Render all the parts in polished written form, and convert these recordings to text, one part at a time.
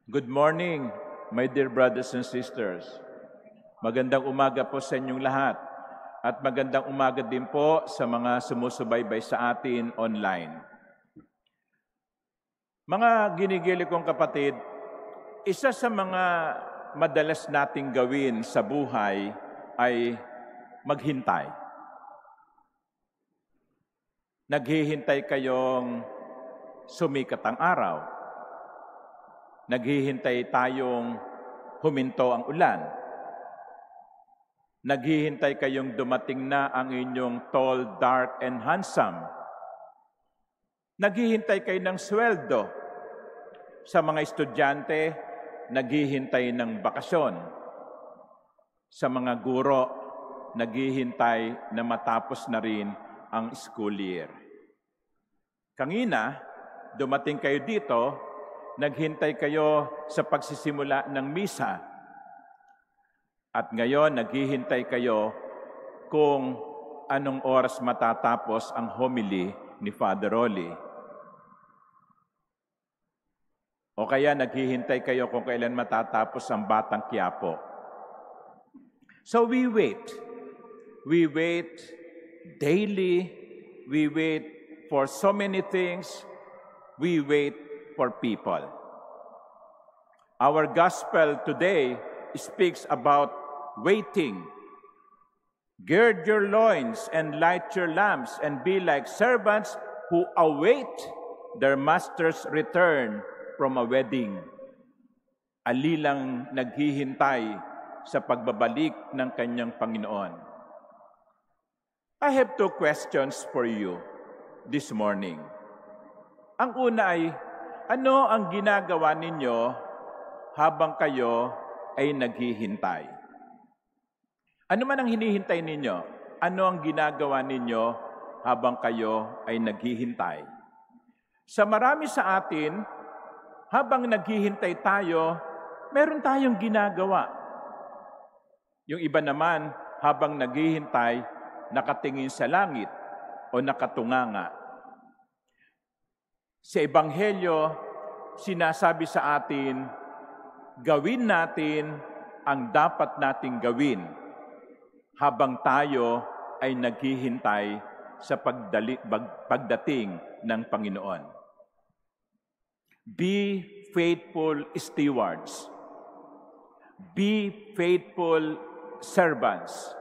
Good morning, my dear brothers and sisters. Magandang umaga po sa inyong lahat. At magandang umaga din po sa mga sumusubaybay sa atin online. Mga ginigili kong kapatid, isa sa mga madalas nating gawin sa buhay ay maghintay. Naghihintay kayong sumikat ang araw. Naghihintay tayong huminto ang ulan. Naghihintay kayong dumating na ang inyong tall, dark, and handsome. Naghihintay kayo ng sweldo. Sa mga estudyante, naghihintay ng bakasyon. Sa mga guro, naghihintay na matapos na rin ang school year. Kanina, dumating kayo dito, naghintay kayo sa pagsisimula ng misa. At ngayon, naghihintay kayo kung anong oras matatapos ang homily ni Father Rolly. O kaya naghihintay kayo kung kailan matatapos ang Batang Quiapo. So we wait. We wait daily. We wait for so many things. We wait for people. Our gospel today speaks about waiting. Gird your loins and light your lamps and be like servants who await their master's return from a wedding. Alilang naghihintay sa pagbabalik ng kanyang Panginoon. I have two questions for you this morning. Ang una ay, ano ang ginagawa ninyo habang kayo ay naghihintay? Ano man ang hinihintay ninyo? Ano ang ginagawa ninyo habang kayo ay naghihintay? Sa marami sa atin, habang naghihintay tayo, meron tayong ginagawa. Yung iba naman, habang naghihintay, nakatingin sa langit o nakatunganga. Sa Ebanghelyo, sinasabi sa atin, gawin natin ang dapat nating gawin habang tayo ay naghihintay sa pagdating ng Panginoon. Be faithful stewards. Be faithful servants.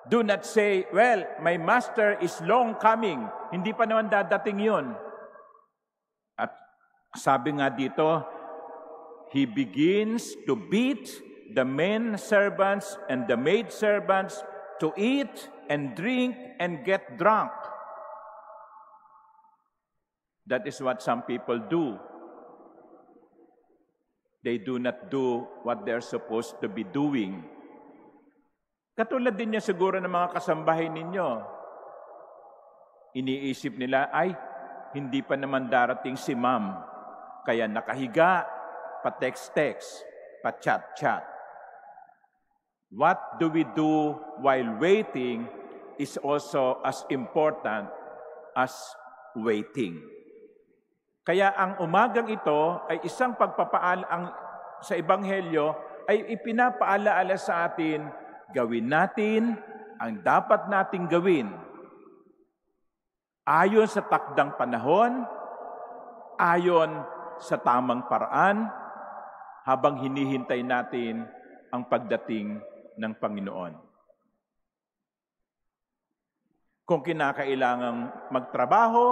Do not say, well, my master is long coming. Hindi pa naman dadating yun. At sabi nga dito, he begins to beat the men servants and the maid servants to eat and drink and get drunk. That is what some people do. They do not do what they're supposed to be doing. Katulad din niya siguro ng mga kasambahay ninyo. Iniisip nila, ay, hindi pa naman darating si ma'am. Kaya nakahiga, pa-text-text, pa-chat-chat. What do we do while waiting is also as important as waiting. Kaya ang umagang ito ay isang pagpapaala sa Ebanghelyo ay ipinapaalaala sa atin, gawin natin ang dapat nating gawin. Ayon sa takdang panahon, ayon sa tamang paraan, habang hinihintay natin ang pagdating ng Panginoon. Kung kinakailangang magtrabaho,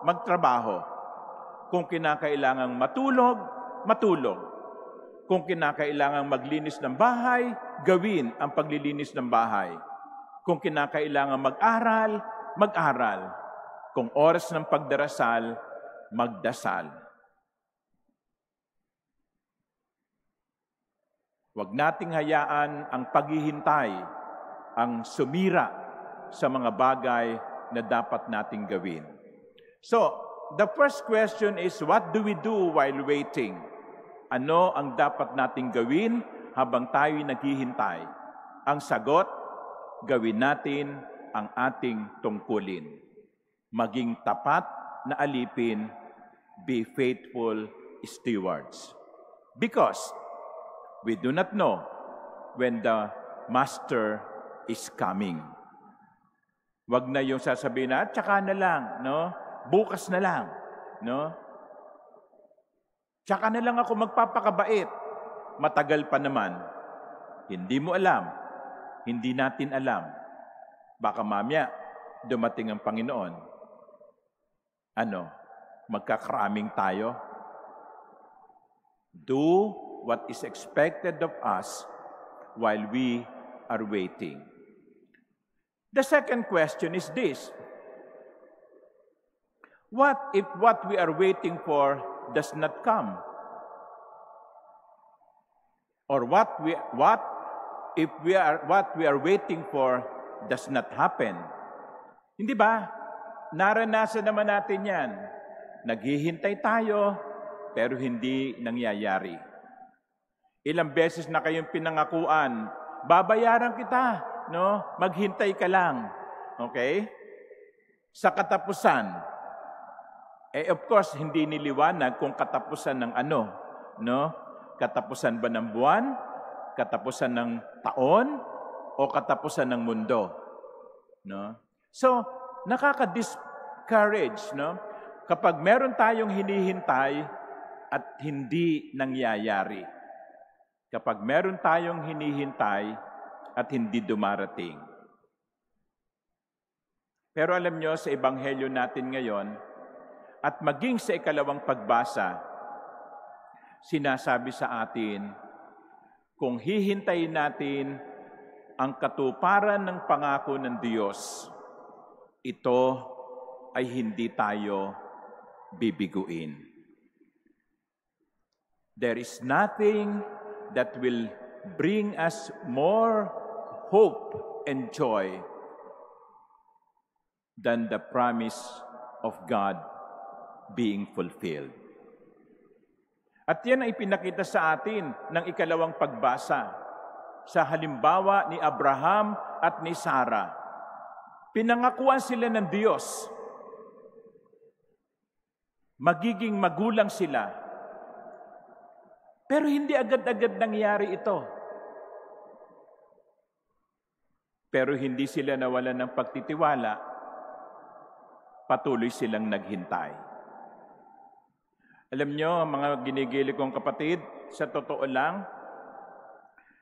magtrabaho. Kung kinakailangang matulog, matulog. Kung kinakailangang maglinis ng bahay, gawin ang paglilinis ng bahay. Kung kinakailangang mag-aral, mag-aral. Kung oras ng pagdarasal, magdasal. Huwag nating hayaan ang paghihintay, ang sumira sa mga bagay na dapat nating gawin. So, the first question is, what do we do while waiting? Ano ang dapat nating gawin habang tayo'y naghihintay? Ang sagot, gawin natin ang ating tungkulin. Maging tapat na alipin, be faithful stewards. Because we do not know when the Master is coming. Wag na yung sasabihin na, tsaka na lang, no? Bukas na lang, no? Tsaka na lang ako magpapakabait. Matagal pa naman. Hindi mo alam. Hindi natin alam. Baka mamaya, dumating ang Panginoon. Magkakaraming tayo? Do what is expected of us while we are waiting. The second question is this: what if what we are waiting for does not come? Or what if what we are waiting for does not happen? Hindi ba? Naranasan naman natin yan. Naghihintay tayo, pero hindi nangyayari. Ilang beses na kayong pinangakuan, babayaran kita, no? Maghintay ka lang. Okay? Sa katapusan, of course, hindi niliwanag kung katapusan ng ano, no? Katapusan ba ng buwan? Katapusan ng taon? O katapusan ng mundo? No? So, nakaka-discourage, no? Kapag meron tayong hinihintay at hindi nangyayari. Kapag meron tayong hinihintay at hindi dumarating. Pero alam nyo, sa ebanghelyo natin ngayon, at maging sa ikalawang pagbasa, sinasabi sa atin, kung hihintayin natin ang katuparan ng pangako ng Diyos, ito ay hindi tayo bibiguin. There is nothing that will bring us more hope and joy than the promise of God being fulfilled. At yan ay pinakita sa atin ng ikalawang pagbasa sa halimbawa ni Abraham at ni Sarah. Pinangakuan sila ng Diyos. Magiging magulang sila. Pero hindi agad-agad nangyari ito. Pero hindi sila nawalan ng pagtitiwala. Patuloy silang naghintay. Alam nyo, mga ginigili kong kapatid, sa totoo lang,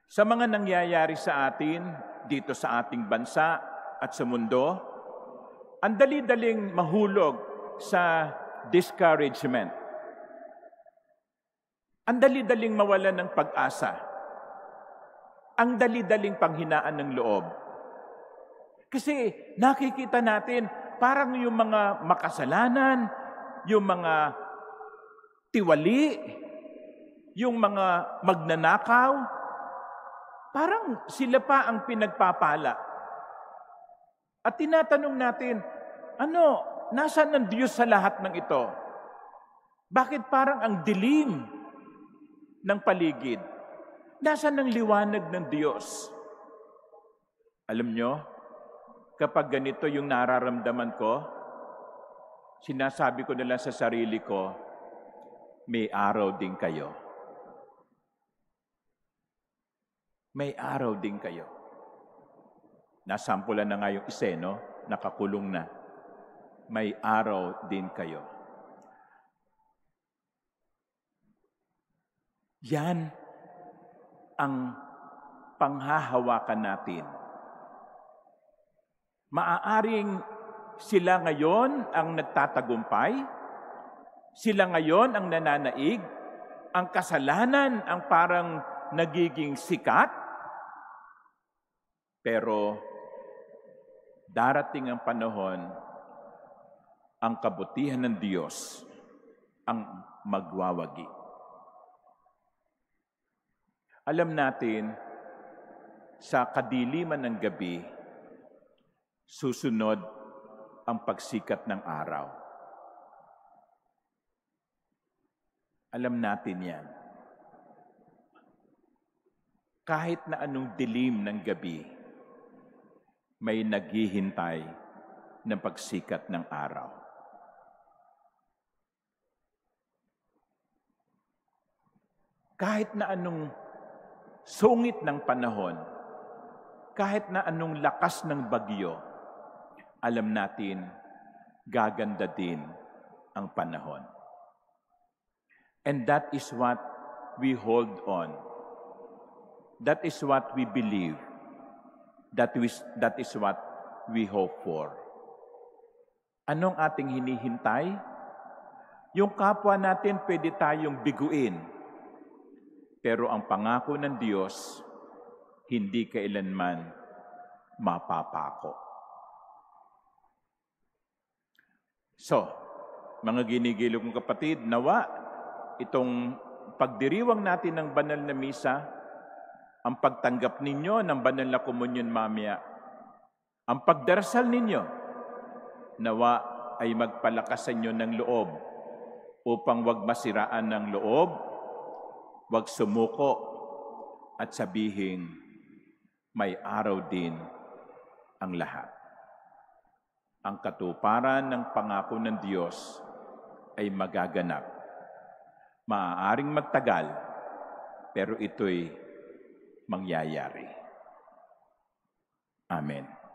sa mga nangyayari sa atin, dito sa ating bansa at sa mundo, ang dali-daling mahulog sa discouragement. Ang dali-daling mawalan ng pag-asa. Ang dali-daling panghinaan ng loob. Kasi nakikita natin, parang yung mga makasalanan, yung mga tiwali, yung mga magnanakaw, parang sila pa ang pinagpapala. At tinatanong natin, nasaan ang Diyos sa lahat ng ito? Bakit parang ang dilim ng paligid? Nasaan ang liwanag ng Diyos? Alam nyo, kapag ganito yung nararamdaman ko, sinasabi ko na lang sa sarili ko, may araw din kayo. May araw din kayo. Nasampulan na nga yung isa, no? Nakakulong na. May araw din kayo. Yan ang panghahawakan natin. Maaaring sila ngayon ang nagtatagumpay, sila ngayon ang nananaig, ang kasalanan ang parang nagiging sikat, pero darating ang panahon, ang kabutihan ng Diyos ang magwawagi. Alam natin, sa kadiliman ng gabi, susunod ang pagsikat ng araw. Alam natin yan. Kahit na anong dilim ng gabi, may naghihintay ng pagsikat ng araw. Kahit na anong sungit ng panahon, kahit na anong lakas ng bagyo, alam natin, gaganda din ang panahon. And that is what we hold on. That is what we believe. That is what we hope for. Anong ating hinihintay? Yung kapwa natin pwede tayong biguin. Pero ang pangako ng Diyos, hindi kailanman mapapako. So, mga ginigilo kong kapatid, nawa itong pagdiriwang natin ng banal na misa, ang pagtanggap ninyo ng banal na komunyon mamaya, ang pagdarasal ninyo, nawa ay magpalakas sa inyo ng loob upang wag masiraan ng loob, wag sumuko at sabihin, may araw din ang lahat. Ang katuparan ng pangako ng Diyos ay magaganap. Maaaring magtagal, pero ito'y mangyayari. Amen.